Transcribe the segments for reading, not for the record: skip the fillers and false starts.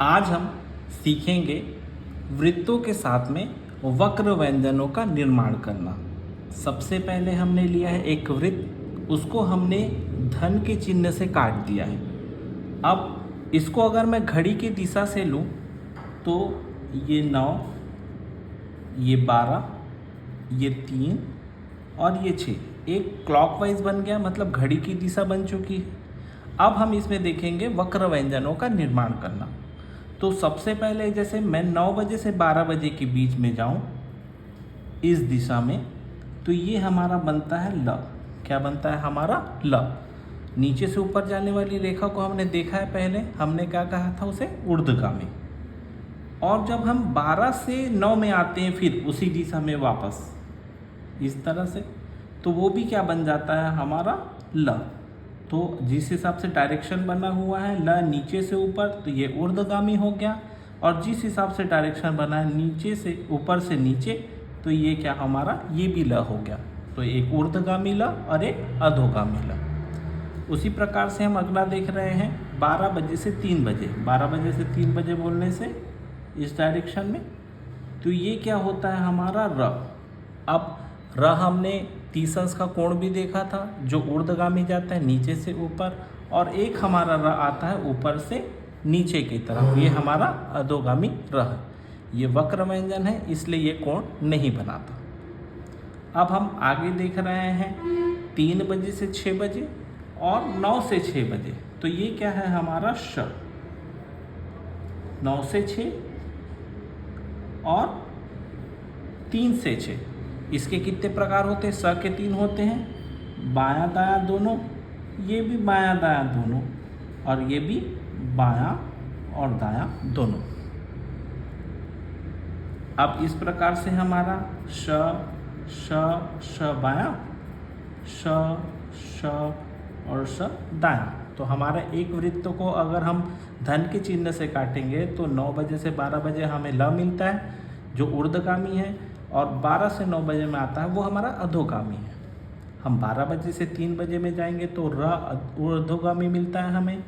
आज हम सीखेंगे वृत्तों के साथ में वक्र व्यंजनों का निर्माण करना। सबसे पहले हमने लिया है एक वृत्त, उसको हमने धन के चिन्ह से काट दिया है। अब इसको अगर मैं घड़ी की दिशा से लूँ तो ये 9, ये 12, ये 3 और ये 6 एक क्लॉकवाइज बन गया, मतलब घड़ी की दिशा बन चुकी है। अब हम इसमें देखेंगे वक्र व्यंजनों का निर्माण करना। तो सबसे पहले जैसे मैं 9 बजे से 12 बजे के बीच में जाऊं इस दिशा में, तो ये हमारा बनता है ल। क्या बनता है हमारा ल। नीचे से ऊपर जाने वाली रेखा को हमने देखा है, पहले हमने क्या कहा था उसे ऊर्ध्वगामी। और जब हम 12 से 9 में आते हैं फिर उसी दिशा में वापस इस तरह से, तो वो भी क्या बन जाता है हमारा ल। तो जिस हिसाब से डायरेक्शन बना हुआ है ल नीचे से ऊपर, तो ये ऊर्ध्वगामी हो गया। और जिस हिसाब से डायरेक्शन बना है नीचे से ऊपर से नीचे, तो ये क्या हमारा ये भी ल हो गया। तो एक ऊर्ध्वगामी ल और एक अधोगामी ल। उसी प्रकार से हम अगला देख रहे हैं 12 बजे से 3 बजे। 12 बजे से 3 बजे बोलने से इस डायरेक्शन में, तो ये क्या होता है हमारा र। अब र हमने 30 अंश का कोण भी देखा था, जो ऊर्ध्वगामी जाता है नीचे से ऊपर, और एक हमारा र आता है ऊपर से नीचे की तरफ, ये हमारा अधोगामी र है। ये वक्र व्यंजन है, इसलिए ये कोण नहीं बनाता। अब हम आगे देख रहे हैं 3 बजे से 6 बजे और 9 से 6 बजे, तो ये क्या है हमारा श। 9 से 6 और 3 से 6, इसके कितने प्रकार होते हैं? स के 3 होते हैं, बायां दायां दोनों, ये भी बायां दायां दोनों, और ये भी बायां और दायां दोनों। अब इस प्रकार से हमारा श श बायां, श और श दायां। तो हमारे एक वृत्त को अगर हम धन के चिन्ह से काटेंगे तो 9 बजे से 12 बजे हमें ल मिलता है जो ऊर्ध्वगामी है, और 12 से 9 बजे में आता है वो हमारा अधोगामी है। हम 12 बजे से 3 बजे में जाएंगे तो र ऊर्ध्वगामी मिलता है हमें,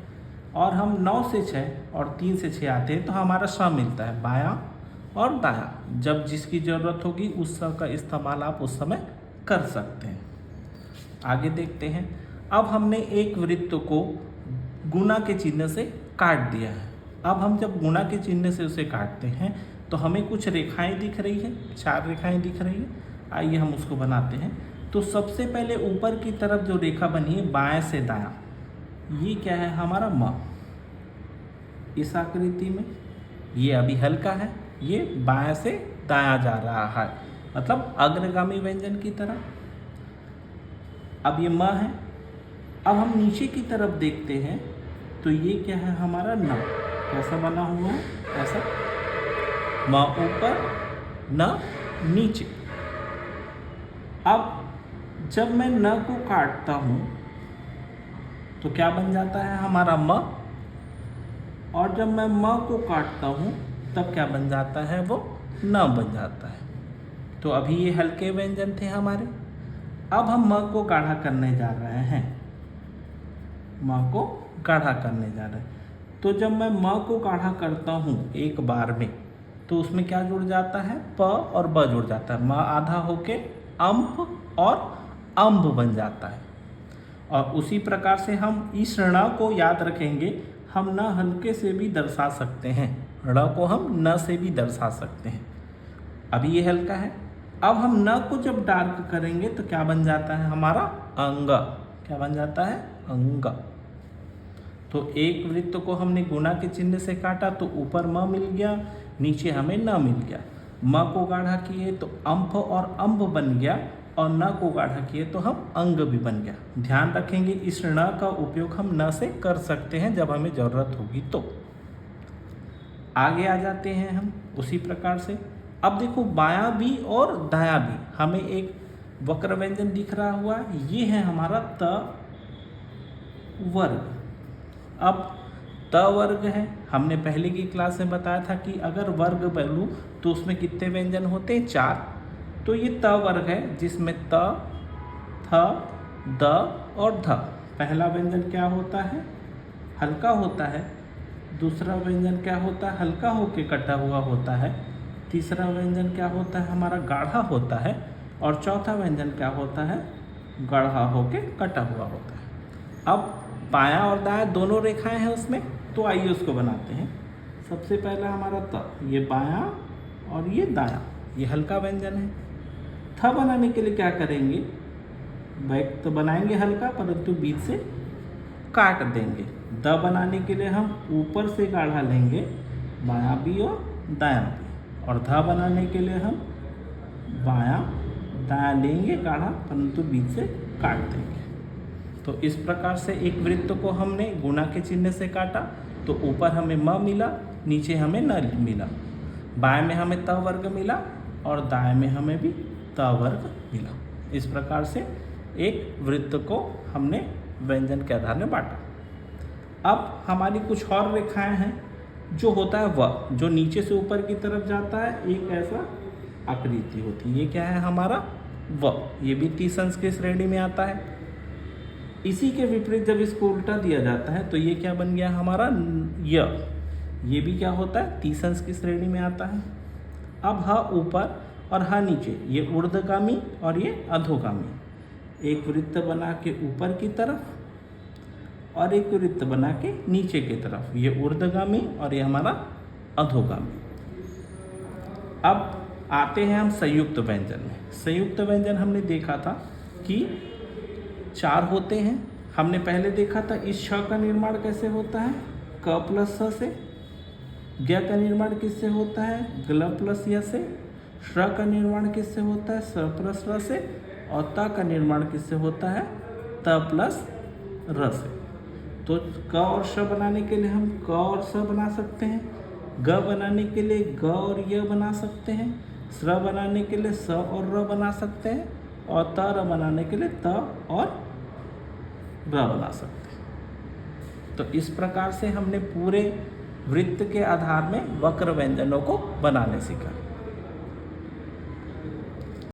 और हम 9 से 6 और 3 से 6 आते हैं तो हमारा स मिलता है बायां और दायां। जब जिसकी ज़रूरत होगी उस स का इस्तेमाल आप उस समय कर सकते हैं। आगे देखते हैं। अब हमने एक वृत्त को गुणा के चिन्ह से काट दिया है। अब हम जब गुणा के चिन्ह से उसे काटते हैं तो हमें कुछ रेखाएं दिख रही है, 4 रेखाएं दिख रही है। आइए हम उसको बनाते हैं। तो सबसे पहले ऊपर की तरफ जो रेखा बनी है बाएं से दायां, ये क्या है हमारा म। इस आकृति में ये अभी हल्का है, ये बाएं से दायां जा रहा है, मतलब अग्रगामी व्यंजन की तरह। अब ये म है। अब हम नीचे की तरफ देखते हैं तो ये क्या है हमारा न। कैसा बना हुआ है? ऐसा, म ऊपर न नीचे। अब जब मैं न को काटता हूँ तो क्या बन जाता है हमारा म, और जब मैं म को काटता हूँ तब क्या बन जाता है वो न बन जाता है। तो अभी ये हल्के व्यंजन थे हमारे। अब हम म को गाढ़ा करने जा रहे हैं, म को गाढ़ा करने जा रहे हैं। तो जब मैं म को गाढ़ा करता हूँ एक बार में, तो उसमें क्या जुड़ जाता है? प और ब जुड़ जाता है। म आधा होके अम्प और अम्ब बन जाता है। और उसी प्रकार से हम इस ऋण को याद रखेंगे। हम न हल्के से भी दर्शा सकते हैं, ऋण को हम न से भी दर्शा सकते हैं। अभी ये हल्का है। अब हम न को जब डार्क करेंगे तो क्या बन जाता है हमारा? अंग। क्या बन जाता है? अंग। तो एक वृत्त को हमने गुणा के चिन्ह से काटा तो ऊपर म मिल गया, नीचे हमें न मिल गया। म को गाढ़ा किए तो अम्फ और अम्ब बन गया, और न को गाढ़ा किए तो हम अंग भी बन गया। ध्यान रखेंगे इस ऋण का उपयोग हम न से कर सकते हैं जब हमें ज़रूरत होगी। तो आगे आ जाते हैं हम उसी प्रकार से। अब देखो बायां भी और दायां भी हमें एक वक्र व्यंजन दिख रहा हुआ है, ये है हमारा त वर्ग। अब त वर्ग है, हमने पहले की क्लास में बताया था कि अगर वर्ग बोलूं तो उसमें कितने व्यंजन होते हैं? 4। तो ये त वर्ग है जिसमें त, थ, द और ध। पहला व्यंजन क्या होता है? हल्का होता है, दूसरा व्यंजन क्या होता है, हल्का होके कटा हुआ होता है। तीसरा व्यंजन क्या होता है, हमारा गाढ़ा होता है। और चौथा व्यंजन क्या होता है, गाढ़ा होके कटा हुआ होता है। अब बायां और दायां दोनों रेखाएं हैं उसमें, तो आइए उसको बनाते हैं। सबसे पहला हमारा त, ये बायां और ये दायां, ये हल्का व्यंजन है। थ बनाने के लिए क्या करेंगे, बैक तो बनाएंगे हल्का, परंतु बीच से काट देंगे। द बनाने के लिए हम ऊपर से गाढ़ा लेंगे, बायां भी और दायां भी। और ध बनाने के लिए हम बायां दायां लेंगे गाढ़ा, परंतु बीच से काट देंगे। तो इस प्रकार से एक वृत्त को हमने गुणा के चिन्ह से काटा, तो ऊपर हमें म मिला, नीचे हमें न मिला। बाएं में हमें त वर्ग मिला और दाएं में हमें भी त वर्ग मिला। इस प्रकार से एक वृत्त को हमने व्यंजन के आधार में बांटा। अब हमारी कुछ और रेखाएं हैं, जो होता है व, जो नीचे से ऊपर की तरफ जाता है, एक ऐसा आकृति होती है। ये क्या है, हमारा व। ये भी टी संस्कृत श्रेणी में आता है। इसी के विपरीत जब इसको उल्टा दिया जाता है तो ये क्या बन गया, हमारा य। ये भी क्या होता है, टी संस्कृत श्रेणी में आता है। अब ह ऊपर और ह नीचे, ये ऊर्ध्वगामी और ये अधोगामी। एक वृत्त बना के ऊपर की तरफ और एक वृत्त बना के नीचे की तरफ, ये ऊर्ध्वगामी और ये हमारा अधोगामी। अब आते हैं हम संयुक्त व्यंजन में। संयुक्त व्यंजन हमने देखा था कि 4 होते हैं। हमने पहले देखा था इस श का निर्माण कैसे होता है, क प्लस स से। ज्ञ का निर्माण किससे होता है, ग्ल प्लस य से। श्र का निर्माण किससे होता है, स प्लस र से। और त का निर्माण किससे होता है, त प्लस र से। तो क और श बनाने के लिए हम क और स बना सकते हैं। ग बनाने के लिए ग और य बना सकते हैं। स्र बनाने के लिए स और र बना सकते हैं। और त र बनाने के लिए त और र बना सकते हैं। तो इस प्रकार से हमने पूरे वृत्त के आधार में वक्र व्यंजनों को बनाने सीखा।